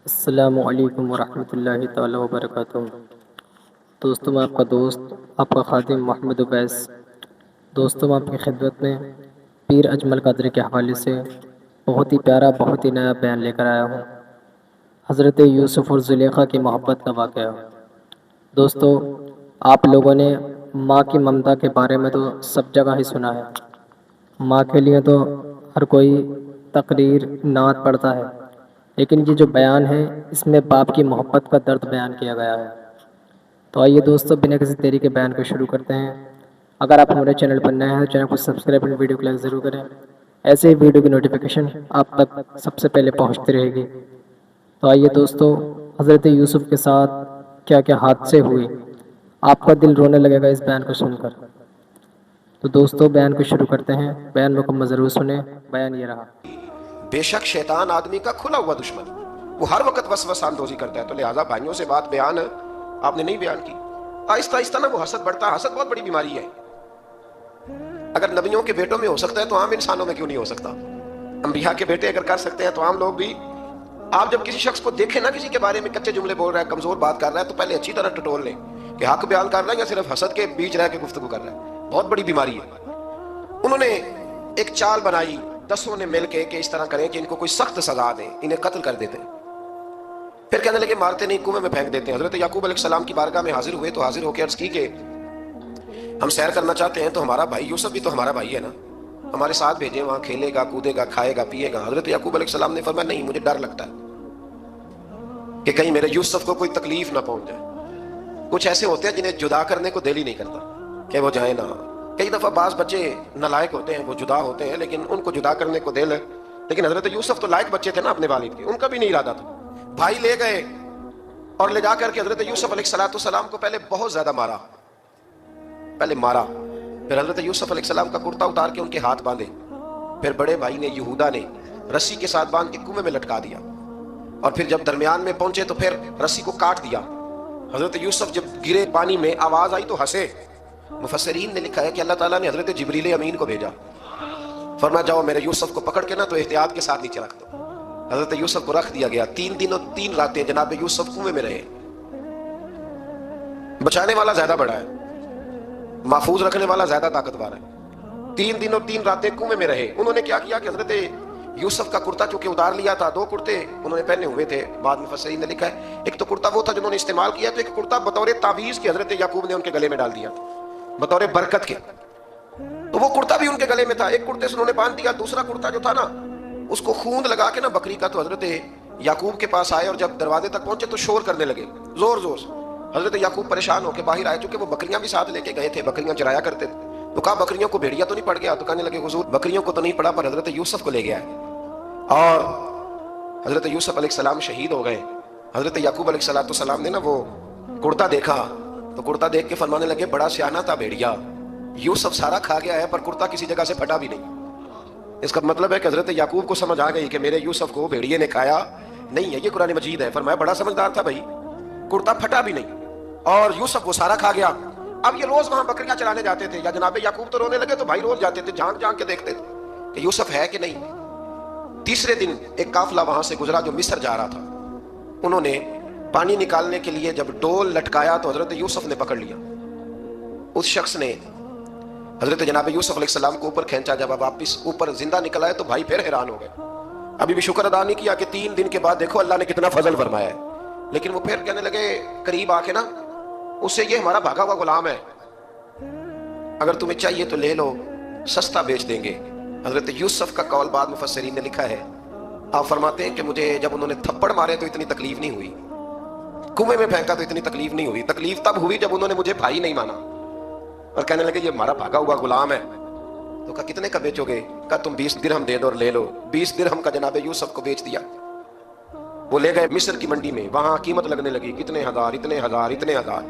السلام علیکم ورحمۃ اللہ تعالی وبرکاتہ۔ دوستوں میں آپ کا دوست، آپ کا خادم محمد عبیس، دوستوں میں آپ کی خدمت میں پیر اجمل قادری کے حوالے سے بہت ہی پیارا، بہت ہی نیا بیان لے کر آیا ہوں۔ حضرت یوسف اور زلیخا کی محبت کا واقعہ۔ دوستو، آپ لوگوں نے ماں کی ممتا کے بارے میں تو سب جگہ ہی سنا ہے۔ ماں کے لیے تو ہر کوئی تقریر، نعت پڑھتا ہے، لیکن یہ جو بیان ہے اس میں باپ کی محبت کا درد بیان کیا گیا ہے۔ تو آئیے دوستو، بنا کسی دیری کے بیان کو شروع کرتے ہیں۔ اگر آپ ہمارے چینل پر نئے ہیں تو چینل کو سبسکرائب اور ویڈیو کو لائک ضرور کریں۔ ایسے ہی ویڈیو کی نوٹیفیکیشن آپ تک سب سے پہلے پہنچتی رہے گی۔ تو آئیے دوستو، حضرت یوسف کے ساتھ کیا کیا حادثے ہوئے، آپ کا دل رونے لگے گا اس بیان کو سن کر۔ تو دوستو، بیان کو شروع کرتے ہیں۔ بیان مکمل ضرور سنیں۔ بیان یہ رہا۔ بے شک شیطان آدمی کا کھلا ہوا دشمن، وہ ہر وقت وسوسہ اندوزی کرتا ہے، تو لہٰذا بھائیوں سے بات بیان آپ نے نہیں بیان کی۔ آہستہ آہستہ نا وہ حسد بڑھتا ہے۔ حسد بہت بڑی بیماری ہے۔ اگر نبیوں کے بیٹوں میں ہو سکتا ہے تو عام انسانوں میں کیوں نہیں ہو سکتا؟ انبیاء کے بیٹے اگر کر سکتے ہیں تو عام لوگ بھی۔ آپ جب کسی شخص کو دیکھیں نا، کسی کے بارے میں کچے جملے بول رہا ہے، کمزور بات کر رہا ہے، تو پہلے اچھی طرح ٹٹول لیں کہ حق بیان کر رہا ہے یا صرف حسد کے بیچ رہ کے گفتگو کر رہا ہے۔ بہت بڑی بیماری ہے۔ انہوں نے ایک چال بنائی، 10 نے مل کے کہ اس طرح کریں کہ ان کو کوئی سخت سزا دیں، انہیں قتل کر دیتے ہیں۔ پھر کہنے لگے مارتے نہیں، کنویں میں پھینک دیتے ہیں۔ حضرت یعقوب علیہ السلام کی بارگاہ میں حاضر ہوئے تو حاضر ہو کے عرض کی کہ ہم سیر کرنا چاہتے ہیں، تو ہمارا بھائی یوسف بھی تو ہمارا بھائی ہے نا، ہمارے ساتھ بھیجیں، وہاں کھیلے گا، کودے گا، کھائے گا، پیے گا۔ حضرت یعقوب علیہ السلام نے فرمایا نہیں، مجھے ڈر لگتا ہے کہ کہیں میرے یوسف کو کوئی تکلیف نہ پہنچ جائے۔ کچھ ایسے ہوتے ہیں جنہیں جدا کرنے کو دل ہی نہیں کرتا کہ وہ جائیں نہ۔ کئی دفعہ بعض بچے نالائق ہوتے ہیں، وہ جدا ہوتے ہیں، لیکن ان کو جدا کرنے کو دل ہے۔ لیکن حضرت یوسف تو لائق بچے تھے نا اپنے والد کے، ان کا بھی نہیں ارادہ تھا۔ بھائی لے گئے اور لے جا کر کے حضرت یوسف علیہ السلام کو پہلے بہت زیادہ مارا، پھر حضرت یوسف علیہ السلام کا کرتا اتار کے ان کے ہاتھ باندھے، پھر بڑے بھائی نے یہودا نے رسی کے ساتھ باندھ کے کنویں میں لٹکا دیا، اور پھر جب درمیان میں پہنچے تو پھر رسی کو کاٹ دیا۔ حضرت یوسف جب گرے پانی میں، آواز آئی تو ہنسے۔ مفسرین نے لکھا ہے کہ اللہ تعالیٰ نے حضرت جبریل امین کو بھیجا، فرمایا جاؤ میرے یوسف کو پکڑ کے نا تو احتیاط کے ساتھ نیچے رکھ دو۔ حضرت یوسف کو رکھ دیا گیا۔ 3 دن اور 3 راتیں جناب یوسف کنویں میں رہے۔ بچانے والا زیادہ بڑا ہے، محفوظ رکھنے والا زیادہ طاقتور ہے۔ 3 دن اور 3 راتیں کنویں میں رہے۔ انہوں نے کیا کیا کہ حضرت یوسف کا کرتا چونکہ اتار لیا تھا، 2 کرتے انہوں نے پہنے ہوئے تھے۔ بعد میں مفسرین نے لکھا ہے ایک تو کرتا وہ تھا جنہوں نے استعمال کیا، تو ایک کرتا بطور تعویذ کے حضرت یعقوب نے ان کے گلے میں ڈال دیا بطور برکت کے، تو وہ کرتا بھی ان کے گلے میں تھا۔ ایک کرتے سے انہوں نے باندھ دیا، دوسرا کرتا جو تھا نا اس کو خوند لگا کے نا بکری کا، تو حضرت یعقوب کے پاس آئے اور جب دروازے تک پہنچے تو شور کرنے لگے زور زور سے۔ حضرت یعقوب پریشان ہو کے باہر آئے، چونکہ وہ بکریاں بھی ساتھ لے کے گئے تھے، بکریاں چرایا کرتے تھے، تو کہا بکریوں کو بھیڑیا تو نہیں پڑ گیا؟ تو کہنے لگے حضور بکریوں کو تو نہیں پڑا، پر حضرت یوسف کو لے گیا ہے۔ اور حضرت یوسف علیہ السلام شہید ہو گئے۔ حضرت یعقوب علیہ السلام نے نا وہ کرتا دیکھا تو کرتا دیکھ کے فرمانے لگے بڑا سیانہ تھا بھیڑیا، یوسف سارا کھا گیا ہے پر کرتا کسی جگہ سے پھٹا بھی نہیں۔ اس کا مطلب ہے کہ حضرت یعقوب کو سمجھ آ گئی کہ میرے یوسف کو بھیڑیے نے کھایا نہیں ہے۔ یہ قرآن مجید ہے۔ فرمایا بڑا سمجھدار تھا بھائی، کرتا پھٹا بھی نہیں اور یوسف وہ سارا کھا گیا۔ اب یہ روز وہاں بکریاں چرانے جاتے تھے، یا جناب یعقوب تو رونے لگے تو بھائی روز جاتے تھے، جھانک جھانک کے دیکھتے تھے کہ یوسف ہے کہ نہیں۔ تیسرے دن ایک قافلہ وہاں سے گزرا جو مصر جا رہا تھا، انہوں نے پانی نکالنے کے لیے جب ڈول لٹکایا تو حضرت یوسف نے پکڑ لیا۔ اس شخص نے حضرت جناب یوسف علیہ السلام کو اوپر کھینچا، جب اب واپس اوپر زندہ نکل آئے تو بھائی پھر حیران ہو گئے۔ ابھی بھی شکر ادا نہیں کیا کہ 3 دن کے بعد دیکھو اللہ نے کتنا فضل فرمایا ہے، لیکن وہ پھر کہنے لگے قریب آ کے نا اس سے یہ ہمارا بھاگا ہوا غلام ہے، اگر تمہیں چاہیے تو لے لو، سستا بیچ دیں گے۔ حضرت یوسف کا قول بعد مفسرین نے لکھا ہے، آپ فرماتے ہیں کہ مجھے جب انہوں نے تھپڑ مارے تو اتنی تکلیف نہیں ہوئی، کنویں میں پھینکا تو اتنی تکلیف نہیں ہوئی، تکلیف تب ہوئی جب انہوں نے مجھے بھائی نہیں مانا اور کہنے لگے یہ ہمارا بھاگا ہوا غلام ہے۔ تو کہا کتنے کا بیچو گے؟ کہا تم 20 درہم دے دو اور لے لو۔ 20 درہم کا جناب یوسف کو بیچ دیا۔ وہ لے گئے مصر کی منڈی میں، وہاں قیمت لگنے لگی، کتنے ہزار، اتنے ہزار، اتنے ہزار۔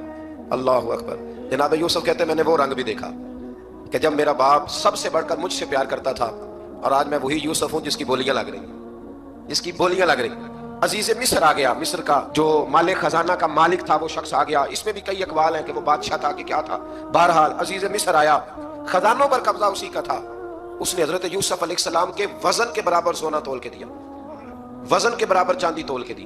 اللہ اکبر۔ جناب یوسف کہتے ہیں میں نے وہ رنگ بھی دیکھا کہ جب میرا باپ سب سے بڑھ کر مجھ سے پیار کرتا تھا، اور آج میں وہی یوسف ہوں جس کی بولیاں لگ رہی، عزیز مصر آ گیا۔ مصر کا جو مالک خزانہ کا مالک تھا وہ شخص آ گیا۔ اس میں بھی کئی اقوال ہیں کہ وہ بادشاہ تھا کہ کیا تھا، بہرحال عزیز مصر آیا، خزانوں پر قبضہ اسی کا تھا۔ اس نے حضرت یوسف علیہ السلام کے وزن کے برابر سونا تول کے دیا، وزن کے برابر چاندی تول کے دی،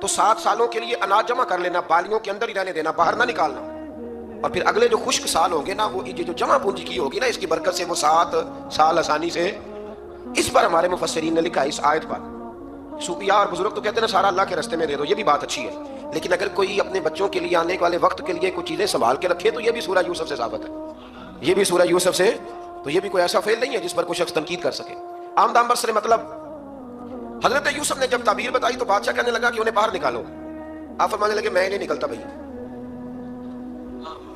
تو 7 سالوں کے لیے اناج جمع کر لینا، بالیوں کے اندر ہی رہنے دینا، باہر نہ نکالنا، اور پھر اگلے جو خشک سال ہوں گے نا، وہ یہ جو جمع پونجی کی ہوگی نا، اس کی برکت سے وہ 7 سال آسانی سے. اس پر ہمارے مفسرین نے لکھا ہے، اس آیت پر صوفیاء اور بزرگ تو کہتے ہیں نا سارا اللہ کے راستے میں دے دو، یہ بھی بات اچھی ہے، لیکن اگر کوئی اپنے بچوں کے لیے آنے والے وقت کے لیے کچھ چیزیں سنبھال کے رکھے تو یہ بھی سورہ یوسف سے ثابت ہے، یہ بھی سورہ یوسف سے، تو یہ بھی کوئی ایسا فعل نہیں ہے جس پر کوئی شخص تنقید کر سکے. عام دام برسر مطلب حضرت یوسف نے جب تعبیر بتائی تو بادشاہ کہنے لگا کہ انہیں باہر نکالو. آپ فرمانے لگے میں نہیں نکلتا بھائی،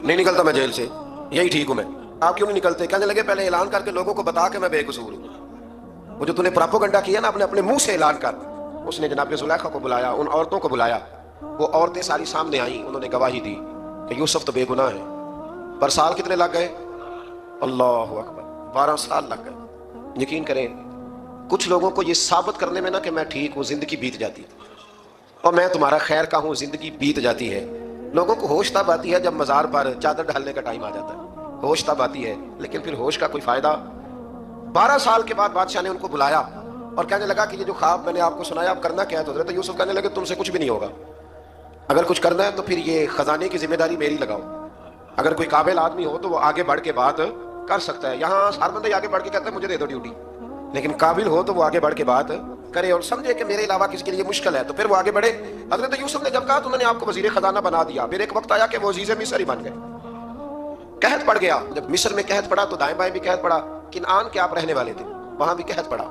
نہیں نکلتا میں جیل سے، یہی ٹھیک ہوں میں. آپ کیوں نہیں نکلتے؟ کہنے لگے پہلے اعلان کر کے لوگوں کو بتا کہ میں بے قصور ہوں. وہ جو تُو نے پراپوگنڈا کیا نا اپنے منہ سے اعلان کر. اس نے جناب زلیخا کو بلایا، ان عورتوں کو بلایا، وہ عورتیں ساری سامنے آئیں، انہوں نے گواہی دی کہ یوسف تو بے گناہ ہے. پر سال کتنے لگ گئے؟ اللہ اکبر، 12 سال لگ گئے. یقین کریں کچھ لوگوں کو یہ ثابت کرنے میں نا کہ میں ٹھیک ہوں، زندگی بیت جاتی ہے، اور میں تمہارا خیر کا ہوں، زندگی بیت جاتی ہے. لوگوں کو ہوش تب آتی ہے جب مزار پر چادر ڈالنے کا ٹائم آ جاتا ہے، ہوش تب آتی ہے، لیکن پھر ہوش کا کوئی فائدہ. 12 سال کے بعد بادشاہ نے ان کو بلایا اور کہنے لگا کہ یہ جو خواب میں نے آپ کو سنایا اب کرنا کیا ہے؟ تو حضرت یوسف کہنے لگے تم سے کچھ بھی نہیں ہوگا، اگر کچھ کرنا ہے تو پھر یہ خزانے کی ذمہ داری میری لگاؤ. اگر کوئی قابل آدمی ہو تو وہ آگے بڑھ کے بات کر سکتا ہے. یہاں ہر بندہ آگے بڑھ کے کہتا ہے مجھے دے دو ڈیوٹی، لیکن قابل ہو تو وہ آگے بڑھ کے بات کرے اور سمجھے کہ میرے علاوہ کسی کے لیے مشکل ہے تو پھر وہ آگے بڑھے. حضرت یوسف نے جب کہا تو انہوں نے آپ کو وزیر خزانہ بنا دیا. پھر ایک وقت آیا کہ وہ عزیز مصر ہی بن گئے، قحط پڑ گیا. جب مصر میں قحط پڑا تو دائیں بائیں بھی قحط پڑا. کنعان کے آپ رہنے والے تھے، وہاں بھی قحط پڑا.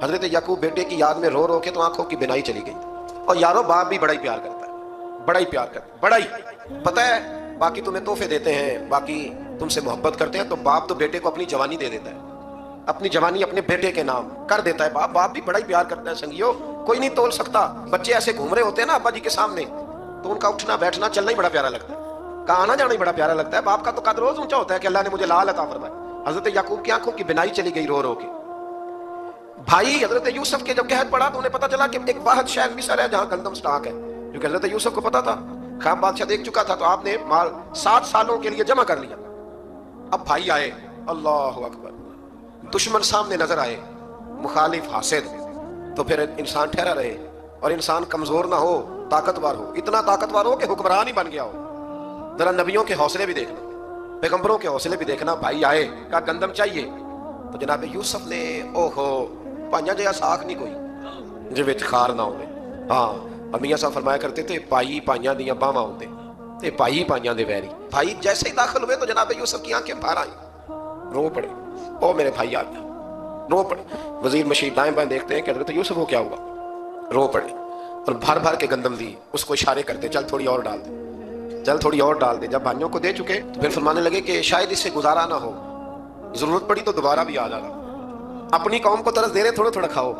حضرت یعقوب بیٹے کی یاد میں رو رو کے تو آنکھوں کی بینائی چلی گئی. اور یارو باپ بھی بڑا ہی پیار کرتا ہے، بڑا ہی پیار کرتا ہے، بڑا ہی. پتہ ہے باقی تمہیں تحفے دیتے ہیں، باقی تم سے محبت کرتے ہیں، تو باپ تو بیٹے کو اپنی جوانی دے دیتا ہے، اپنی جوانی اپنے بیٹے کے نام کر دیتا ہے. باپ بھی بڑا ہی پیار کرتا ہے. سنگیو کوئی نہیں تول سکتا. بچے ایسے گھوم رہے ہوتے ہیں نا ابا جی کے سامنے تو ان کا اٹھنا بیٹھنا چلنا ہی بڑا پیارا لگتا ہے، کہاں آنا جانا ہی بڑا پیارا لگتا ہے. باپ کا تو قد روز اونچا ہوتا ہے کہ اللہ نے مجھے لال عطا فرمایا. حضرت یعقوب کی آنکھوں کی بینائی چلی گئی رو رو کے. بھائی حضرت یوسف کے جب قحط پڑا تو انہیں پتا چلا کہ ایک واحد شہر مصر ہے جہاں گندم سٹاک ہے، جو کہ حضرت یوسف کو پتا تھا. خواب بادشاہ دیکھ چکا تھا تو آپ نے مال 7 سالوں کے لیے جمع کر لیا. اب بھائی آئے، اللہ اکبر، دشمن سامنے نظر آئے، مخالف حاسد، تو پھر انسان ٹھہرا رہے اور انسان کمزور نہ ہو، طاقتور ہو. اتنا طاقتور ہو کہ حکمران ہی بن گیا ہو. ذرا نبیوں کے حوصلے بھی دیکھنا، پیغمبروں کے حوصلے بھی دیکھنا. بھائی آئے، کہا گندم چاہیے، تو جناب یوسف نے اوہو پانیا جیا ساکھ نہیں کوئی جے وچ خار نہ ہوے. ہاں اور میاں صاحب فرمایا کرتے تھے پائی پائیاں دیاں باواں ہوندے تے پائی پائیاں دے ویری. بھائی جیسے ہی داخل ہوئے تو جناب یوسف کی آنکھیں باہر آئیں، رو پڑے. او میرے بھائی آ گیا، رو پڑے. وزیر مشیر دائیں بائیں دیکھتے ہیں کہ حضرت یوسف کو کیا ہوا، رو پڑے اور بھر بھر کے گندم دی. اس کو اشارے کرتے چل تھوڑی اور ڈال دے، چل تھوڑی اور ڈال دے. جب بھائیوں کو دے چکے تو پھر فرمانے لگے کہ شاید اس سے گزارا نہ ہو، ضرورت پڑی تو دوبارہ بھی آ جانا. اپنی قوم کو طرز دے رہے تھوڑا تھوڑا کھاؤ.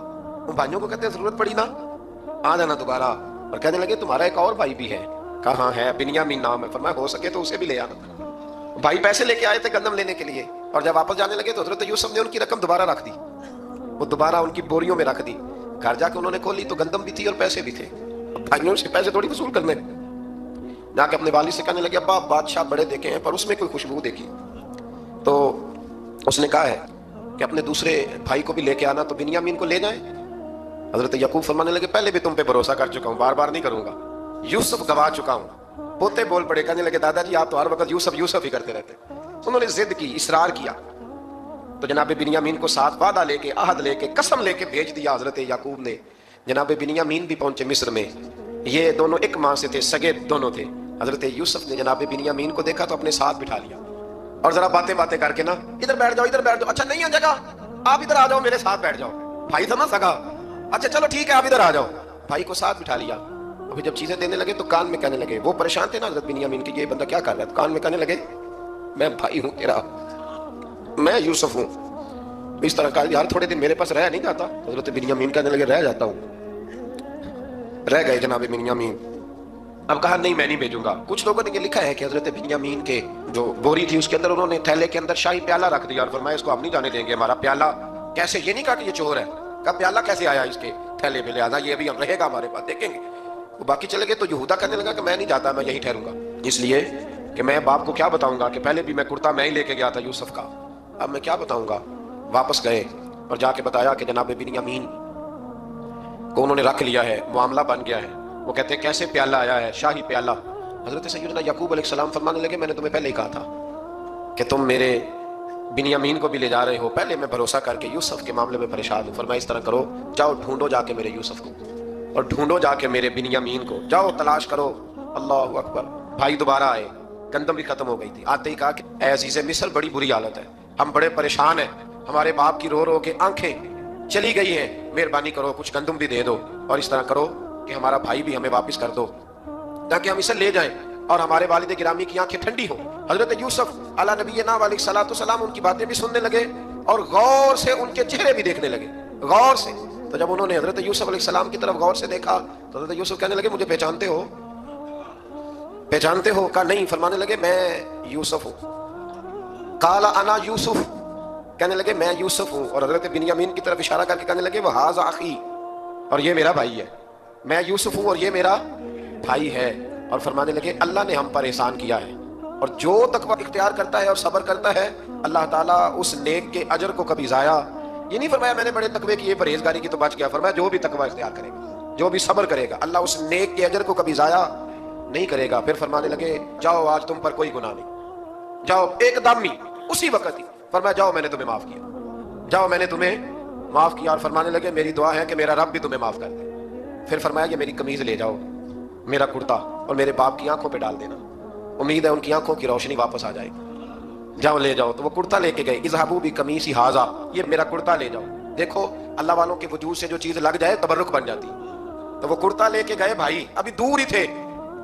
بھائیوں کو کہتے ہیں ضرورت پڑی نا آ جانا دوبارہ. اور کہنے لگے تمہارا ایک اور بھائی بھی ہے. کہاں ہے؟ بنیامین نام ہے. فرمایا ہو سکے تو اسے بھی لے آنا. بھائی پیسے لے کے آئے تھے گندم لینے کے لیے، اور جب واپس جانے لگے تو حضرت یوسف نے ان کی رقم دوبارہ رکھ دی، وہ دوبارہ ان کی بوریوں میں رکھ دی. گھر جا کے انہوں نے کھولی تو گندم بھی تھی اور پیسے بھی تھے. بھائیوں سے پیسے تھوڑی وصول کرنے. جا کے اپنے والد سے کہنے لگے ابا بادشاہ بڑے دیکھے ہیں پر اس میں کوئی خوشبو دیکھی. تو اس نے کہا ہے کہ اپنے دوسرے بھائی کو بھی لے کے آنا، تو بنیامین کو لے جائیں. حضرت یعقوب فرمانے لگے پہلے بھی تم پہ بھروسہ کر چکا ہوں، بار بار نہیں کروں گا. یوسف گوا چکا ہوں. پوتے بول پڑے، کہنے لگے دادا جی آپ تو ہر وقت یوسف یوسف ہی کرتے رہتے. انہوں نے ضد کی، اصرار کیا، تو جناب بنیامین کو ساتھ وعدہ لے کے، عہد لے کے، قسم لے کے بھیج دیا حضرت یعقوب نے. جناب بنیامین بھی پہنچے مصر میں. یہ دونوں ایک ماں سے تھے، سگے دونوں تھے. حضرت یوسف نے جناب بنیامین کو دیکھا تو اپنے ساتھ بٹھا لیا اور ذرا باتیں کر کے نا ادھر بیٹھ جاؤ، ادھر بیٹھ جاؤ. اچھا نہیں ہے جگہ، آپ ادھر آ جاؤ میرے ساتھ بیٹھ جاؤ. بھائی تھا نا سگا، اچھا چلو ٹھیک ہے آپ ادھر آ جاؤ. بھائی کو ساتھ بٹھا لیا. ابھی جب چیزیں دینے لگے تو کان میں کہنے لگے، وہ پریشان تھے نا حضرت بنیامین کی، یہ بندہ کیا کر رہا ہے. تو کان میں کہنے لگے میں بھائی ہوں تیرا، میں یوسف ہوں. اس طرح کہا یار تھوڑے دن میرے پاس رہ نہیں جاتا. حضرت بنیامین کہنے لگے رہ جاتا ہوں. رہ گئے جناب بنیامین. اب کہا نہیں میں نہیں بھیجوں گا. کچھ لوگوں نے یہ لکھا ہے کہ حضرت بنیامین کے جو بوری تھی اس کے اندر انہوں نے تھیلے کے اندر شاہی پیالہ رکھ دیا اور فرمایا اس کو ہم نہیں جانے دیں گے. ہمارا پیالہ کیسے، یہ نہیں کہا کہ یہ چور ہے، کہا پیالہ کیسے آیا اس کے تھیلے میں، لہٰذا یہ بھی ہم رہے گا ہمارے پاس، دیکھیں گے. وہ باقی چلے گئے تو یہودا کہنے لگا کہ میں نہیں جاتا، میں یہی ٹھہروں گا، اس لیے کہ میں باپ کو کیا بتاؤں گا کہ پہلے بھی میں کرتا میں ہی لے کے گیا تھا یوسف کا، اب میں کیا بتاؤں گا. واپس گئے اور جا کے بتایا کہ جناب بنیامین کو انہوں نے رکھ لیا ہے، معاملہ بن گیا ہے. وہ کہتے ہیں کیسے پیالہ آیا ہے؟ شاہی پیالہ۔ حضرت سیدنا یعقوب علیہ السلام فرمانے لگے میں نے تمہیں پہلے ہی کہا تھا کہ تم میرے بنیامین کو بھی لے جا رہے ہو، پہلے میں بھروسہ کر کے یوسف کے معاملے میں پریشان ہوں۔ فرمایا اس طرح کرو، جاؤ ڈھونڈو جا کے میرے یوسف کو، اور ڈھونڈو جا کے میرے بنیامین کو، جاؤ تلاش کرو۔ اللہ اکبر۔ بھائی دوبارہ آئے، گندم بھی ختم ہو گئی تھی، آتے ہی کہا کہ اے عزیز مصر بڑی بری حالت ہے، ہم بڑے پریشان ہیں، ہمارے باپ کی رو رو کے آنکھیں چلی گئی ہیں، مہربانی کرو کچھ گندم بھی دے دو، اور اس طرح کرو کہ ہمارا بھائی بھی ہمیں واپس کر دو تاکہ ہم اسے لے جائیں اور ہمارے والد گرامی کی آنکھیں ٹھنڈی ہوں۔ حضرت یوسف علی نبینا علیہ الصلوۃ والسلام ان کی باتیں بھی سننے لگے اور غور سے ان کے چہرے بھی دیکھنے لگے، غور سے۔ تو جب انہوں نے حضرت یوسف علیہ السلام کی طرف غور سے دیکھا تو حضرت یوسف کہنے لگے مجھے پہچانتے ہو؟ پہچانتے ہو؟ کہا نہیں۔ فرمانے لگے میں یوسف ہوں۔ قال انا یوسف، کہنے لگے میں یوسف ہوں، اور حضرت بنیامین کی طرف اشارہ کر کے کہنے لگے وہذا اخی، اور یہ میرا بھائی ہے، میں یوسف ہوں اور یہ میرا بھائی ہے۔ اور فرمانے لگے اللہ نے ہم پر احسان کیا ہے، اور جو تقوی اختیار کرتا ہے اور صبر کرتا ہے اللہ تعالیٰ اس نیک کے اجر کو کبھی ضائع، یہ نہیں فرمایا میں نے بڑے تقوی کیے پرہیزگاری کی تو بچ گیا، فرمایا جو بھی تقوی اختیار کرے گا، جو بھی صبر کرے گا، اللہ اس نیک کے اجر کو کبھی ضائع نہیں کرے گا۔ پھر فرمانے لگے جاؤ آج تم پر کوئی گناہ نہیں، جاؤ ایک دم ہی اسی وقت ہی فرمایا جاؤ میں نے تمہیں معاف کیا، جاؤ میں نے تمہیں معاف کیا۔ اور فرمانے لگے میری دعا ہے کہ میرا رب بھی تمہیں معاف کر دے۔ پھر فرمایا یہ میری قمیض لے جاؤ، میرا کرتا، اور میرے باپ کی آنکھوں پہ ڈال دینا، امید ہے ان کی آنکھوں کی روشنی واپس آ جائے گی، جاؤ لے جاؤ۔ تو وہ کرتا لے کے گئے، اذهبوا بقمیصی ھذا، یہ میرا کرتا لے جاؤ۔ دیکھو اللہ والوں کے وجود سے جو چیز لگ جائے تبرک بن جاتی۔ تو وہ کرتا لے کے گئے، بھائی ابھی دور ہی تھے،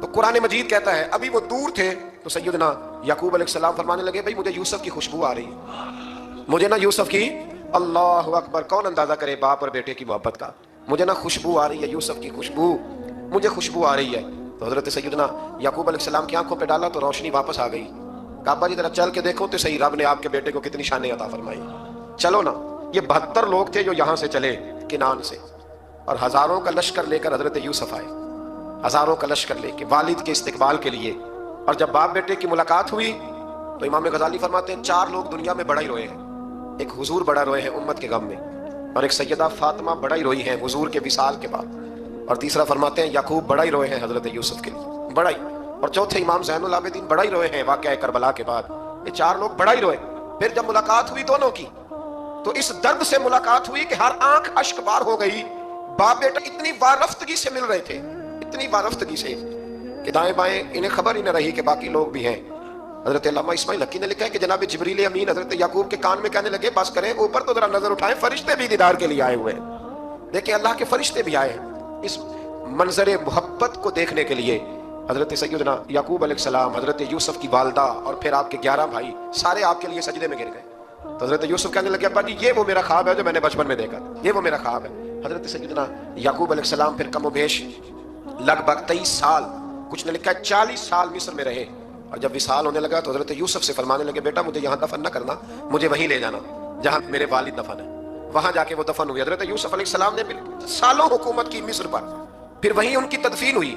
تو قرآن مجید کہتا ہے ابھی وہ دور تھے تو سیدنا یعقوب علیہ السلام فرمانے لگے بھائی مجھے یوسف کی خوشبو آ رہی ہے، مجھے نا یوسف کی، اللہ اکبر، کون اندازہ کرے باپ اور بیٹے کی محبت کا، مجھے نا خوشبو آ رہی ہے، یوسف کی خوشبو، مجھے خوشبو آ رہی ہے۔ تو حضرت سیدنا یعقوب علیہ السلام کی آنکھوں پہ ڈالا تو روشنی واپس آ گئی۔ کہا ابا جی ذرا چل کے دیکھو تو صحیح رب نے آپ کے بیٹے کو کتنی شانیں عطا فرمائی، چلو نا۔ یہ 72 لوگ تھے جو یہاں سے چلے کنان سے، اور ہزاروں کا لشکر لے کر حضرت یوسف آئے، ہزاروں کا لشکر لے کے والد کے استقبال کے لیے۔ اور جب باپ بیٹے کی ملاقات ہوئی تو امام غزالی فرماتے ہیں 4 لوگ دنیا میں بڑا ہی روئے ہیں، ایک حضور بڑا روئے ہیں امت کے غم میں، اور ایک سیدہ فاطمہ بڑا ہی روئی ہیں حضور کے وصال کے بعد، اور تیسرا فرماتے ہیں یعقوب بڑا ہی روئے ہیں حضرت یوسف کے لیے، بڑا ہی، اور چوتھے امام زین العابدین بڑا ہی روئے ہیں واقعہ کربلا کے بعد۔ یہ 4 لوگ بڑا ہی روئے۔ پھر جب ملاقات ہوئی دونوں کی تو اس درد سے ملاقات ہوئی کہ ہر آنکھ اشک بار ہو گئی، باپ بیٹا اتنی وارفتگی سے مل رہے تھے، اتنی وارفتگی سے کہ دائیں بائیں انہیں خبر ہی نہ رہی کہ باقی لوگ بھی ہیں۔ حضرت علامہ اسماعیل حقی نے لکھا ہے کہ جناب جبریل امین حضرت یعقوب کے کان میں کہنے لگے بس کریں، اوپر تو ذرا نظر اٹھائیں، فرشتے بھی دیدار کے لیے آئے ہوئے ہیں، دیکھیں اللہ کے فرشتے بھی آئے ہیں اس منظر محبت کو دیکھنے کے لیے۔ حضرت سیدنا یعقوب علیہ السلام، حضرت یوسف کی والدہ، اور پھر آپ کے 11 بھائی سارے آپ کے لیے سجدے میں گر گئے۔ تو حضرت یوسف کہنے لگے ابا جی یہ وہ میرا خواب ہے جو میں نے بچپن میں دیکھا تھا، یہ وہ میرا خواب ہے۔ حضرت سیدنا یعقوب علیہ السلام پھر کم و بیش لگ بھگ 23 سال، کچھ نے لکھا ہے 40 سال مصر میں رہے، اور جب وصال ہونے لگا تو حضرت یوسف سے فرمانے لگے بیٹا مجھے یہاں دفن نہ کرنا، مجھے وہیں لے جانا جہاں میرے والد دفن ہے، وہاں جا کے وہ دفن ہوئی۔ حضرت یوسف علیہ السلام نے سالوں حکومت کی مصر پر، پھر وہیں ان کی تدفین ہوئی،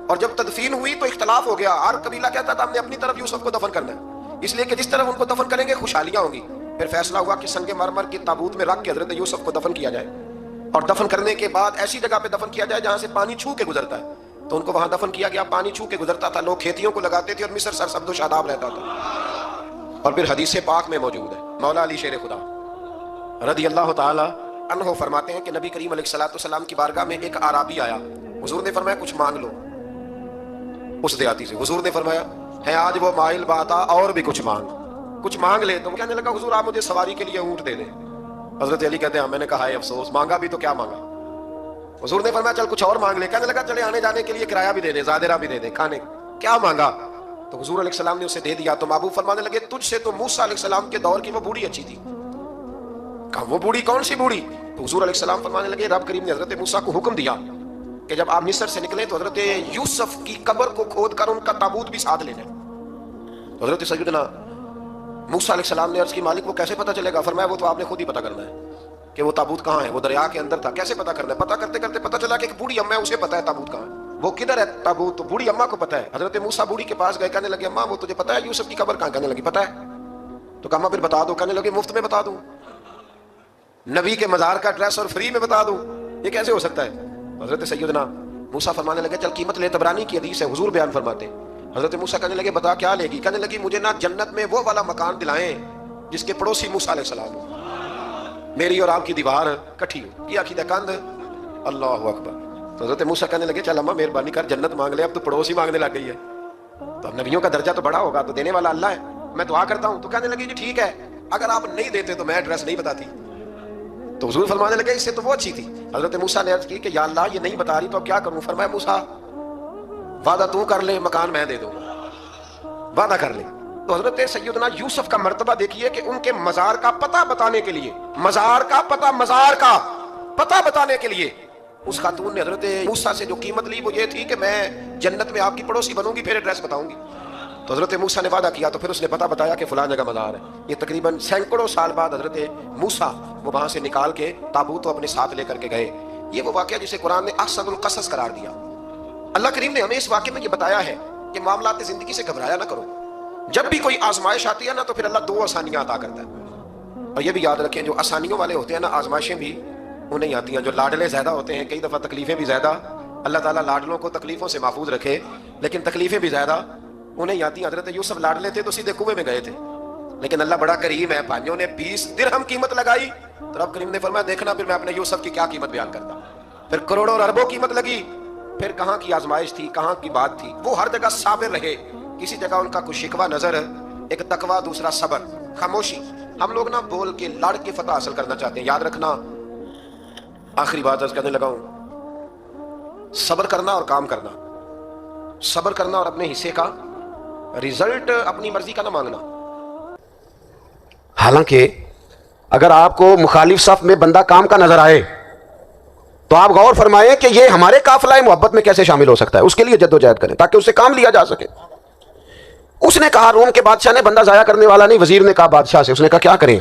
اور جب تدفین ہوئی تو اختلاف ہو گیا، ہر قبیلہ کہتا تھا ہم نے اپنی طرف یوسف کو دفن کرنا ہے، اس لیے کہ جس طرف ان کو دفن کریں گے خوشحالیاں ہوں گی۔ پھر فیصلہ ہوا کہ سنگ مرمر کی تابوت میں رکھ کے حضرت یوسف کو دفن کیا جائے، اور دفن کرنے کے بعد ایسی جگہ پہ دفن کیا جائے جہاں سے پانی چھو کے گزرتا ہے، تو ان کو وہاں دفن کیا گیا، پانی چھو کے گزرتا تھا، لوگ کھیتیوں کو لگاتے تھے، اور مصر سرسبز و شاداب رہتا تھا۔ اور پھر حدیث پاک میں موجود ہے، مولا علی شیر خدا رضی اللہ تعالی عنہ فرماتے ہیں کہ نبی کریم علیہ الصلوۃ والسلام کی بارگاہ میں ایک اعرابی آیا، حضور نے فرمایا کچھ مانگ لو، اس دیہاتی سے حضور نے فرمایا ہے آج وہ مائل بات آ اور بھی کچھ مانگ لے۔ تو وہ کہنے لگا حضور آپ مجھے سواری کے لیے اونٹ دے دیں۔ حضرت علی کہتے ہیں میں نے کہا ہے افسوس، مانگا بھی تو کیا مانگا۔ حضور نے فرمایا چل کچھ اور مانگ لے، کہنے لگا چلے آنے جانے کے لیے کرایہ بھی دے دے، زادرہ بھی دے دے، کھانے کیا مانگا؟ تو حضور علیہ السلام نے اسے دے دیا۔ تو محبوب فرمانے لگے تجھ سے تو موسیٰ علیہ السلام کے دور کی وہ بوڑھی اچھی تھی۔ کہا وہ بوڑھی کون سی بوڑھی؟ تو حضور علیہ السلام فرمانے لگے رب کریم نے حضرت موسیٰ کو حکم دیا کہ جب آپ مصر سے نکلیں تو حضرت یوسف کی قبر کو کھود کر ان کا تابوت بھی ساتھ لے لیں۔ تو حضرت سیدنا موسیٰ علیہ السلام نے عرض کی مالک وہ کیسے پتہ چلے گا؟ فرمایا وہ تو آپ نے خود ہی پتہ کرنا ہے کہ وہ تابوت کہاں ہے، وہ دریا کے اندر تھا، کیسے پتہ کرنا ہے؟ پتہ کرتے کرتے پتہ چلا کہ ایک بوڑھی اماں ہے، اسے پتہ ہے تابوت کہاں ہے، وہ کدھر ہے تابوت، تو بوڑھی اماں کو پتہ ہے۔ حضرت موسیٰ بوڑھی کے پاس گئے، کہنے لگے اماں وہ تجھے پتہ ہے یوسف کی قبر کہاں؟ کہنے لگی پتہ ہے۔ تو کہا اماں پھر بتا دو، کہنے لگے مفت میں بتا دوں، نبی کے مزار کا ایڈریس اور فری میں بتا دوں، یہ کیسے ہو سکتا ہے؟ حضرت سیدنا موسیٰ فرمانے لگے چل قیمت لے، طبرانی کی حدیث ہے، حضور بیان فرماتے حضرت موسیٰ کہنے لگے بتا کیا لے گی؟ کہنے لگی مجھے نہ جنت میں وہ والا مکان دلائیں جس کے پڑوسی موسیٰ علیہ السلام ہو، میری اور آپ کی دیوار کٹھی ہو، یہ عقیدہ کند۔ اللہ اکبر۔ تو حضرت موسیٰ کہنے لگے چل اماں مہربانی کر جنت مانگ لے، اب تو پڑوسی مانگنے لگ گئی ہے، تو اب نبیوں کا درجہ تو بڑا ہوگا، تو دینے والا اللہ ہے، میں دعا کرتا ہوں۔ تو کہنے لگی جی ٹھیک ہے، اگر آپ نہیں دیتے تو میں ایڈریس نہیں بتاتی۔ تو حضور فرمانے لگے اس سے تو وہ اچھی تھی۔ حضرت موسیٰ نے عرض کی کہ یا اللہ یہ نہیں بتا رہی تو اب کیا کروں؟ فرمایا موسیٰ وعدہ تو کر لے، مکان میں دے دوں گا، وعدہ کر لے۔ تو حضرت سیدنا یوسف کا مرتبہ دیکھیے کہ ان کے مزار کا پتہ بتانے کے لیے، مزار کا پتہ بتانے کے لیے اس خاتون نے حضرت موسیٰ سے جو قیمت لی وہ یہ تھی کہ میں جنت میں آپ کی پڑوسی بنوں گی، پھر ایڈریس بتاؤں گی۔ تو حضرت موسیٰ نے وعدہ کیا، تو پھر اس نے پتہ بتایا کہ فلاں جگہ مزار ہے۔ یہ تقریباً سینکڑوں سال بعد حضرت موسیٰ وہ وہاں سے نکال کے تابوت کو اپنے ساتھ لے کر کے گئے۔ یہ وہ واقعہ جسے قرآن نے احسن القصص قرار دیا۔ اللہ کریم نے ہمیں اس واقعے میں یہ بتایا ہے کہ معاملات زندگی سے گھبرایا نہ کرو، جب بھی کوئی آزمائش آتی ہے نا تو پھر اللہ دو آسانیاں عطا کرتا ہے۔ اور یہ بھی یاد رکھیں جو آسانیوں والے ہوتے ہیں نا آزمائشیں بھی انہیں آتی ہیں، جو لاڈلے زیادہ ہوتے ہیں کئی دفعہ تکلیفیں بھی زیادہ، اللہ تعالیٰ لاڈلوں کو تکلیفوں سے محفوظ رکھے، لیکن تکلیفیں بھی زیادہ انہیں آتی ہیں۔ حضرت یوسف لاڈلے تھے تو سیدھے کنویں میں گئے تھے، لیکن اللہ بڑا کریم ہے، بھائیوں نے 20 درہم قیمت لگائی تو رب کریم نے فرمایا دیکھنا پھر میں اپنے یوسف کی کیا قیمت بیان کرتا، پھر کروڑوں اور اربوں قیمت لگی، پھر کہاں کی آزمائش تھی، کہاں کی بات تھی، وہ ہر جگہ صابر رہے، کسی جگہ ان کا کوئی شکوہ نظر، ایک تقویٰ، دوسرا صبر، خاموشی۔ ہم لوگ نہ بول کے لڑ کے فتح حاصل کرنا چاہتے ہیں، یاد رکھنا۔ آخری بات عرض کرنے لگا ہوں، صبر کرنا اور کام کرنا، صبر کرنا اور اپنے حصے کا رزلٹ اپنی مرضی کا نہ مانگنا۔ حالانکہ اگر آپ کو مخالف صف میں بندہ کام کا نظر آئے تو آپ غور فرمائیں کہ یہ ہمارے قافلہ محبت میں کیسے شامل ہو سکتا ہے، اس کے لیے جد و جہد کریں تاکہ اس سے کام لیا جا سکے۔ اس نے کہا روم کے بادشاہ نے بندہ ضائع کرنے والا نہیں، وزیر نے کہا بادشاہ سے، اس نے کہا کیا کریں؟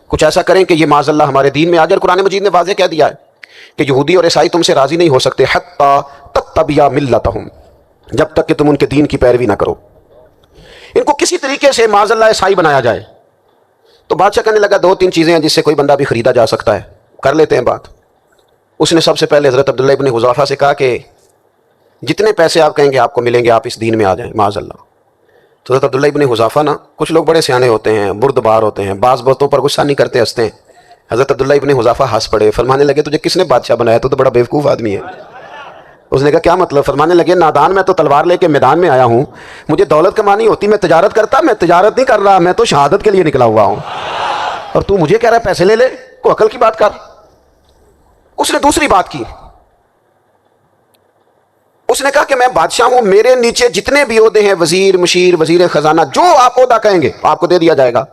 کچھ ایسا کریں کہ یہ معاذ اللہ ہمارے دین میں آ جائے۔ قرآن مجید نے واضح کہہ دیا ہے کہ یہودی اور عیسائی تم سے راضی نہیں ہو سکتے حتی تتبع ملتہم، جب تک کہ تم ان کے دین کی پیروی نہ کرو، ان کو کسی طریقے سے معاذ اللہ عیسائی بنایا جائے۔ تو بادشاہ کہنے لگا دو تین چیزیں ہیں جس سے کوئی بندہ بھی خریدا جا سکتا ہے، کر لیتے ہیں بات۔ اس نے سب سے پہلے حضرت عبداللہ ابن حذافہ سے کہا کہ جتنے پیسے آپ کہیں گے آپ کو ملیں گے، آپ اس دین میں آ جائیں معاذ اللہ۔ تو حضرت عبداللہ ابن حذافہ نا، کچھ لوگ بڑے سیانے ہوتے ہیں، بردبار ہوتے ہیں، بعض باتوں پر غصہ نہیں کرتے، ہنستے ہیں۔ حضرت عبداللہ ابن حذافہ ہنس پڑے، فرمانے لگے تجھے کس نے بادشاہ بنایا؟ تو بڑا بیوقوف آدمی ہے۔ اس نے کہا کیا مطلب؟ فرمانے لگے نادان، میں تو تلوار لے کے میدان میں آیا ہوں، مجھے دولت کمانی ہوتی میں تجارت کرتا، میں تجارت نہیں کر رہا، میں تو شہادت کے لیے نکلا ہوا ہوں، اور تو مجھے کہہ رہا ہے پیسے لے لے، کو عقل کی بات کر۔ اس نے دوسری بات کی، اس نے کہا کہ میں بادشاہ ہوں، میرے نیچے جتنے بھی عہدے ہیں، وزیر، مشیر، وزیر خزانہ، جو آپ عہدہ کہیں گے آپ کو دے دیا جائے گا،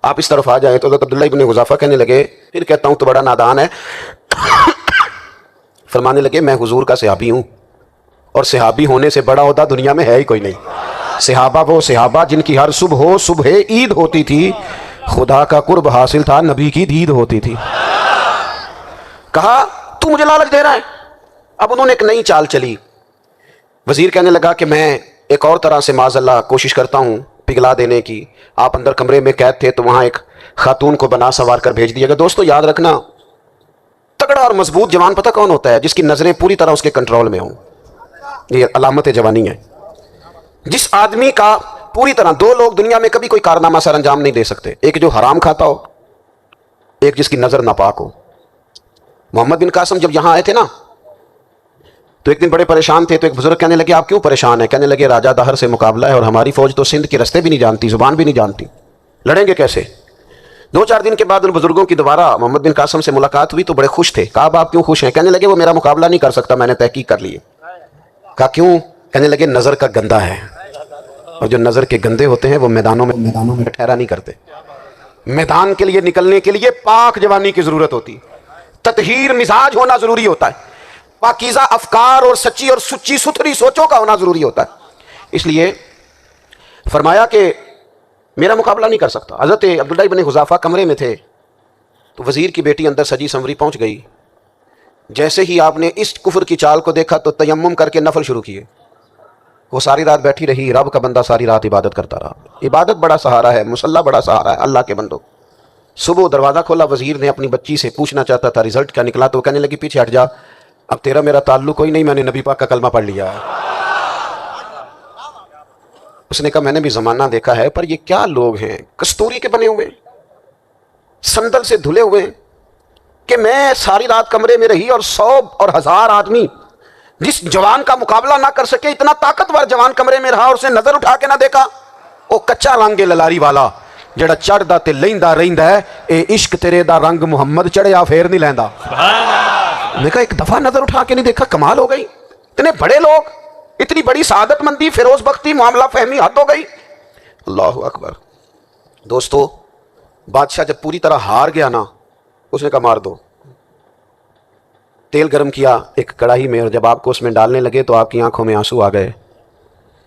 آپ اس طرف آ جائیں۔ تو حضرت عبداللہ ابن حذافہ کہنے لگے پھر کہتا ہوں تو بڑا نادان ہے۔ فرمانے لگے میں حضور کا صحابی ہوں، اور صحابی ہونے سے بڑا عہدہ دنیا میں ہے ہی کوئی نہیں۔ صحابہ وہ صحابہ جن کی ہر صبح عید ہوتی تھی، خدا کا قرب حاصل تھا، نبی کی دید ہوتی تھی۔ کہا تو مجھے لالچ دے رہا ہے؟ اب انہوں نے ایک نئی چال چلی۔ وزیر کہنے لگا کہ میں ایک اور طرح سے معاذ اللہ کوشش کرتا ہوں پگھلا دینے کی، آپ اندر کمرے میں قید تھے تو وہاں ایک خاتون کو بنا سنوار کر بھیج دیا گیا۔ دوستو یاد رکھنا، تگڑا اور مضبوط جوان پتہ کون ہوتا ہے؟ جس کی نظریں پوری طرح اس کے کنٹرول میں ہوں، یہ علامت جوانی ہے۔ جس آدمی کا پوری طرح، دو لوگ دنیا میں کبھی کوئی کارنامہ سر انجام نہیں دے سکتے، ایک جو حرام کھاتا ہو، ایک جس کی نظر ناپاک ہو۔ محمد بن قاسم جب یہاں آئے تھے نا تو ایک دن بڑے پریشان تھے، تو ایک بزرگ کہنے لگے آپ کیوں پریشان ہیں؟ کہنے لگے راجہ دہر سے مقابلہ ہے اور ہماری فوج تو سندھ کے رستے بھی نہیں جانتی، زبان بھی نہیں جانتی، لڑیں گے کیسے؟ دو چار دن کے بعد ان بزرگوں کی دوبارہ محمد بن قاسم سے ملاقات ہوئی تو بڑے خوش تھے۔ کہا آپ کیوں خوش ہیں؟ کہنے لگے وہ میرا مقابلہ نہیں کر سکتا، میں نے تحقیق کر لی ہے۔ کہا کیوں؟ کہنے لگے نظر کا گندہ ہے، اور جو نظر کے گندے ہوتے ہیں وہ میدانوں میں ٹھہرا نہیں کرتے۔ میدان کے لیے نکلنے کے لیے پاک جوانی کی ضرورت ہوتی، تطہیر مزاج ہونا ضروری ہوتا ہے، پاکیزہ افکار اور سچی اور سچی ستھری سوچوں کا ہونا ضروری ہوتا ہے۔ اس لیے فرمایا کہ میرا مقابلہ نہیں کر سکتا۔ حضرت عبداللہ ابن حذافہ کمرے میں تھے تو وزیر کی بیٹی اندر سجی سنوری پہنچ گئی۔ جیسے ہی آپ نے اس کفر کی چال کو دیکھا تو تیمم کر کے نفل شروع کیے۔ وہ ساری رات بیٹھی رہی، رب کا بندہ ساری رات عبادت کرتا رہا۔ عبادت بڑا سہارا ہے، مصلی بڑا سہارا ہے اللہ کے بندوں۔ صبح دروازہ کھولا، وزیر نے اپنی بچی سے پوچھنا چاہتا تھا رزلٹ کیا نکلا، تو وہ کہنے لگی پیچھے ہٹ جا، اب تیرا میرا تعلق کوئی نہیں، میں نے نبی پاک کا کلمہ پڑھ لیا ہے۔ اس نے کہا میں نے بھی زمانہ دیکھا ہے، پر یہ کیا لوگ ہیں کستوری کے بنے ہوئے، سندل سے دھلے ہوئے، کہ میں ساری رات کمرے میں رہی اور 100 اور 1000 آدمی جس جوان کا مقابلہ نہ کر سکے، اتنا طاقتور جوان کمرے میں رہا اور اس نے نظر اٹھا کے نہ دیکھا۔ او کچا رنگ للاری والا جڑا چڑھدا تے لیندا رہندا ہے، اے عشق تیرے دا رنگ محمد چڑھیا پھر نہیں لیندا۔ میں کہا ایک دفعہ نظر اٹھا کے نہیں دیکھا، کمال ہو گئی۔ اتنے بڑے لوگ، اتنی بڑی سعادت مندی، فیروز بختی، معاملہ فہمی، حد ہو گئی۔ اللہ اکبر۔ دوستو بادشاہ جب پوری طرح ہار گیا نا، اس نے کہا مار دو۔ تیل گرم کیا ایک کڑاہی میں، اور جب آپ کو اس میں ڈالنے لگے تو آپ کی آنکھوں میں آنسو آ گئے۔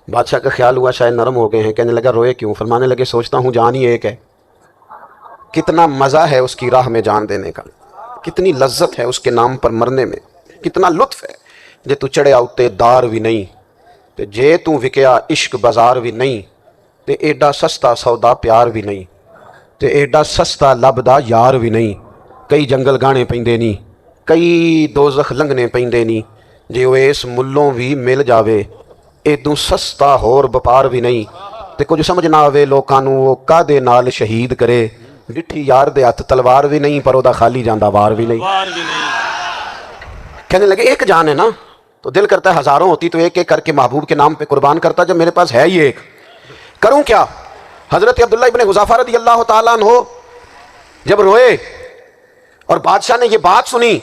بادشاہ کا خیال ہوا شاید نرم ہو گئے ہیں، کہنے لگا روئے کیوں؟ فرمانے لگے سوچتا ہوں جان ہی ایک ہے، کتنا مزہ ہے اس کی راہ میں جان دینے کا، کتنی لذت ہے اس کے نام پر مرنے میں، کتنا لطف ہے۔ جے تو چڑھیا اتے دار بھی نہیں تے جے تو وکیا عشق بازار بھی نہیں، تے ایڈا سستا سودا پیار بھی نہیں، تے ایڈا سستا لبدا یار بھی نہیں۔ کئی جنگل گانے پیندے نہیں، کئی دوزخ لنگنے پیندے نہیں، جے وہ اس ملوں بھی مل جاوے ایدوں سستا ہور بپار بھی نہیں۔ تے کچھ سمجھ نہ آوے لوکاں نوں وہ کادے نال شہید کرے، ڈٹھی یار دے ہاتھ تلوار بھی نہیں، پر او دا خالی جاندا وار بھی نہیں۔ کہنے لگے ایک جان ہے نا، تو دل کرتا ہے ہزاروں ہوتی تو ایک ایک کر کے محبوب کے نام پہ قربان کرتا، جب میرے پاس ہے ہی ایک، کروں کیا؟ حضرت عبداللہ ابن حذافہ رضی اللہ تعالیٰ عنہ جب روئے اور بادشاہ نے یہ بات سنی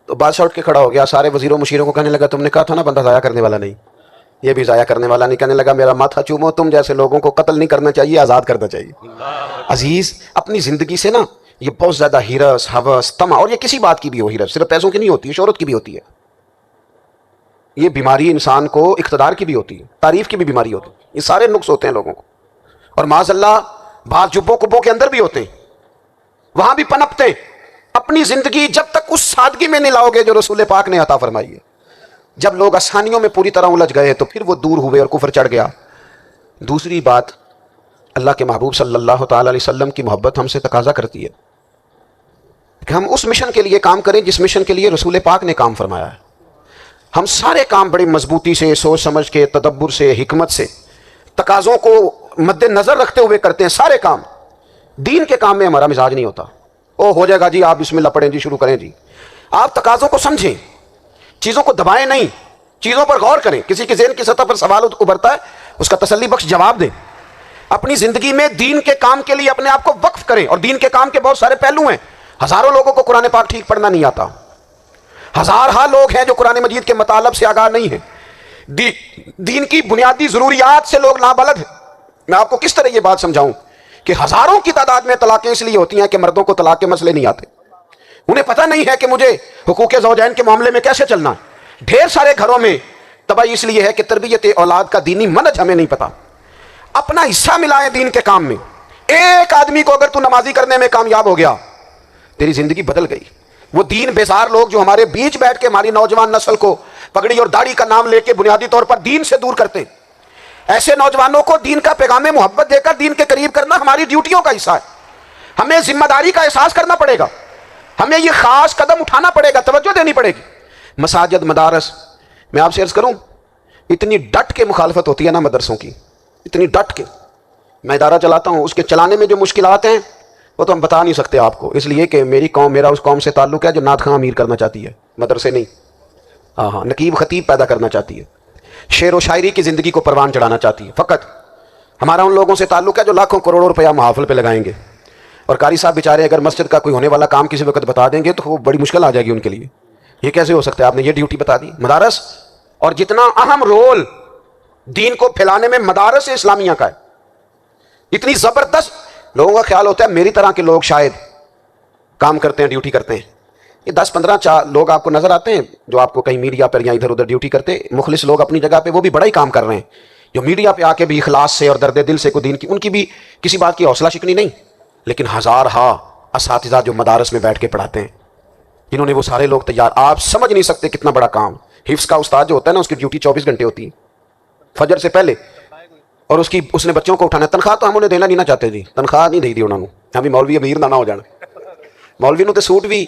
تو بادشاہ اٹھ کے کھڑا ہو گیا، سارے وزیروں مشیروں کو کہنے لگا تم نے کہا تھا نا بندہ ضائع کرنے والا نہیں، یہ بھی ضائع کرنے والا نہیں۔ کہنے لگا میرا ماتھا چومو، تم جیسے لوگوں کو قتل نہیں کرنا چاہیے، آزاد کرنا چاہیے۔ عزیز اپنی زندگی سے نا یہ بہت زیادہ ہرس، ہوس، طمع، اور یہ کسی بات کی بھی ہو، ہرس صرف پیسوں کی نہیں ہوتی ہے، شہرت کی بھی ہوتی ہے، یہ بیماری انسان کو اقتدار کی بھی ہوتی ہے، تعریف کی بھی بیماری ہوتی ہے، یہ سارے نقص ہوتے ہیں لوگوں کو، اور معاذ اللہ بعض جبوں کبوں کے اندر بھی ہوتے ہیں، وہاں بھی پنپتے ہیں۔ اپنی زندگی جب تک اس سادگی میں نہیں لاؤ گے جو رسول پاک نے عطا فرمائی ہے، جب لوگ آسانیوں میں پوری طرح الجھ گئے تو پھر وہ دور ہوئے اور کفر چڑھ گیا۔ دوسری بات، اللہ کے محبوب صلی اللہ تعالی علیہ وسلم کی محبت ہم سے تقاضا کرتی ہے کہ ہم اس مشن کے لیے کام کریں جس مشن کے لیے رسول پاک نے کام فرمایا ہے۔ ہم سارے کام بڑی مضبوطی سے، سوچ سمجھ کے، تدبر سے، حکمت سے، تقاضوں کو مد نظر رکھتے ہوئے کرتے ہیں سارے کام۔ دین کے کام میں ہمارا مزاج نہیں ہوتا، او ہو جائے گا جی، آپ بسم اللہ پڑھیں جی، شروع کریں جی۔ آپ تقاضوں کو سمجھیں، چیزوں کو دبائیں نہیں، چیزوں پر غور کریں۔ کسی کے ذہن کی سطح پر سوال ابھرتا ہے، اس کا تسلی بخش جواب دیں۔ اپنی زندگی میں دین کے کام کے لیے اپنے آپ کو وقف کریں، اور دین کے کام کے بہت سارے پہلو ہیں۔ ہزاروں لوگوں کو قرآن پاک ٹھیک پڑھنا نہیں آتا، ہزارہا لوگ ہیں جو قرآن مجید کے مطالب سے آگاہ نہیں ہیں، دین کی بنیادی ضروریات سے لوگ نابلد ہیں۔ میں آپ کو کس طرح یہ بات سمجھاؤں کہ ہزاروں کی تعداد میں طلاقیں اس لیے ہوتی ہیں کہ مردوں کو طلاق کے مسئلے نہیں آتے، انہیں پتہ نہیں ہے کہ مجھے حقوق زوجین کے معاملے میں کیسے چلنا ہے۔ ڈھیر سارے گھروں میں تباہی اس لیے ہے کہ تربیت اولاد کا دینی منہج ہمیں نہیں پتا۔ اپنا حصہ ملائیں دین کے کام میں۔ ایک آدمی کو اگر تو نمازی کرنے میں کامیاب ہو گیا، تیری زندگی بدل گئی۔ وہ دین بیزار لوگ جو ہمارے بیچ بیٹھ کے ہماری نوجوان نسل کو پگڑی اور داڑھی کا نام لے کے بنیادی طور پر دین سے دور کرتے ہیں، ایسے نوجوانوں کو دین کا پیغام محبت دے کر دین کے قریب کرنا ہماری ڈیوٹیوں کا حصہ ہے۔ ہمیں ذمہ داری کا احساس کرنا پڑے گا، ہمیں یہ خاص قدم اٹھانا پڑے گا، توجہ دینی پڑے گی۔ مساجد، مدارس، میں آپ سے عرض کروں، اتنی ڈٹ کے مخالفت ہوتی ہے نا مدرسوں کی، اتنی ڈٹ کے۔ میں ادارہ چلاتا ہوں، اس کے چلانے میں جو مشکلات ہیں وہ تو ہم بتا نہیں سکتے آپ کو، اس لیے کہ میری قوم، میرا اس قوم سے تعلق ہے جو نعت خواں امیر کرنا چاہتی ہے، مدرسے نہیں۔ ہاں، نقیب خطیب پیدا کرنا چاہتی ہے، شعر و شاعری کی زندگی کو پروان چڑھانا چاہتی ہے۔ فقط ہمارا ان لوگوں سے تعلق ہے جو لاکھوں کروڑوں روپیہ محافل پہ لگائیں گے، اور قاری صاحب بیچارے اگر مسجد کا کوئی ہونے والا کام کسی وقت بتا دیں گے تو وہ بڑی مشکل آ جائے گی ان کے لیے۔ یہ کیسے ہو سکتا ہے، آپ نے یہ ڈیوٹی بتا دی؟ مدارس، اور جتنا اہم رول دین کو پھیلانے میں مدارس اسلامیہ کا ہے، اتنی زبردست، لوگوں کا خیال ہوتا ہے میری طرح کے لوگ شاید کام کرتے ہیں، ڈیوٹی کرتے ہیں۔ یہ 10-15 لوگ آپ کو نظر آتے ہیں جو آپ کو کہیں میڈیا پر یا ادھر ادھر ڈیوٹی کرتے، مخلص لوگ اپنی جگہ پہ، وہ بھی بڑا ہی کام کر رہے ہیں، جو میڈیا پہ آ کے بھی اخلاص سے اور درد دل سے کو دین کی، ان کی بھی کسی بات کی حوصلہ شکنی نہیں۔ لیکن ہزارہا اساتذہ جو مدارس میں بیٹھ کے پڑھاتے ہیں، جنہوں نے وہ سارے لوگ تیار، آپ سمجھ نہیں سکتے کتنا بڑا کام۔ حفظ کا استاد جو ہوتا ہے نا، اس کی ڈیوٹی 24 گھنٹے ہوتی ہے، فجر سے پہلے، اور اس نے بچوں کو اٹھانا ہے۔ تنخواہ تو ہم انہیں دینا نہیں نہ چاہتے جی، تنخواہ نہیں دی انہوں نے، ہم بھی مولوی امیر نہ ہو جانا، ਮੌਲਵੀ ਨੂੰ ਤੇ ਸੂਟ ਵੀ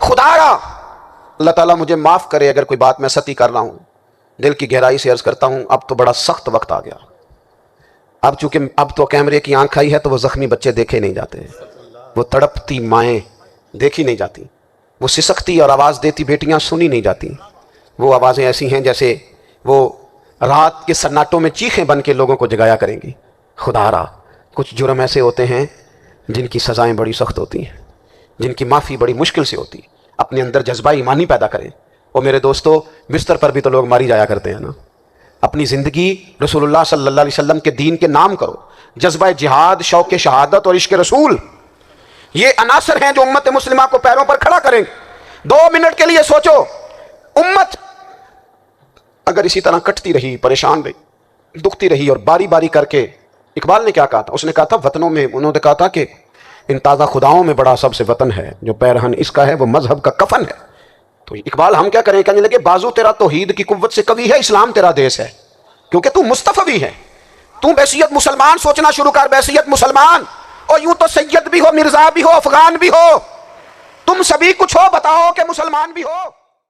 خدا را اللہ تعالیٰ مجھے معاف کرے اگر کوئی بات میں ستی کر رہا ہوں، دل کی گہرائی سے عرض کرتا ہوں اب تو بڑا سخت وقت آ گیا، اب چونکہ اب تو کیمرے کی آنکھ آئی ہے تو وہ زخمی بچے دیکھے نہیں جاتے، وہ تڑپتی مائیں دیکھی نہیں جاتی، وہ سسکتی اور آواز دیتی بیٹیاں سنی نہیں جاتی، وہ آوازیں ایسی ہیں جیسے وہ رات کے سناٹوں میں چیخیں بن کے لوگوں کو جگایا کریں گی۔ خدا را کچھ جرم ایسے ہوتے ہیں جن کی سزائیں بڑی سخت ہوتی ہیں، جن کی معافی بڑی مشکل سے ہوتی ہے۔ اپنے اندر جذبہ ایمانی پیدا کریں۔ اور میرے دوستو، بستر پر بھی تو لوگ ماری جایا کرتے ہیں نا، اپنی زندگی رسول اللہ صلی اللہ علیہ وسلم کے دین کے نام کرو۔ جذبہ جہاد، شوق شہادت اور عشق رسول، یہ عناصر ہیں جو امت مسلمہ کو پیروں پر کھڑا کریں گے۔ 2 منٹ کے لیے سوچو، امت اگر اسی طرح کٹتی رہی، پریشان رہی، دکھتی رہی اور باری باری کر کے، اقبال نے کیا کہا تھا؟ اس نے کہا تھا وطنوں میں، انہوں نے کہا تھا کہ ان تازہ خداؤں میں بڑا سب سے وطن ہے، جو پیرہن اس کا ہے وہ مذہب کا کفن ہے۔ تو اقبال ہم کیا کریں؟ کہنے لگے بازو تیرا توحید کی قوت سے قوی ہے، اسلام تیرا دیس ہے، کیونکہ تو مصطفی ہے۔ تو بحیثیت مسلمان سوچنا شروع کر، بحیثیت مسلمان، اور یوں تو سید بھی ہو، مرزا بھی ہو، افغان بھی ہو، تم سبھی کچھ ہو، بتاؤ کہ مسلمان بھی ہو۔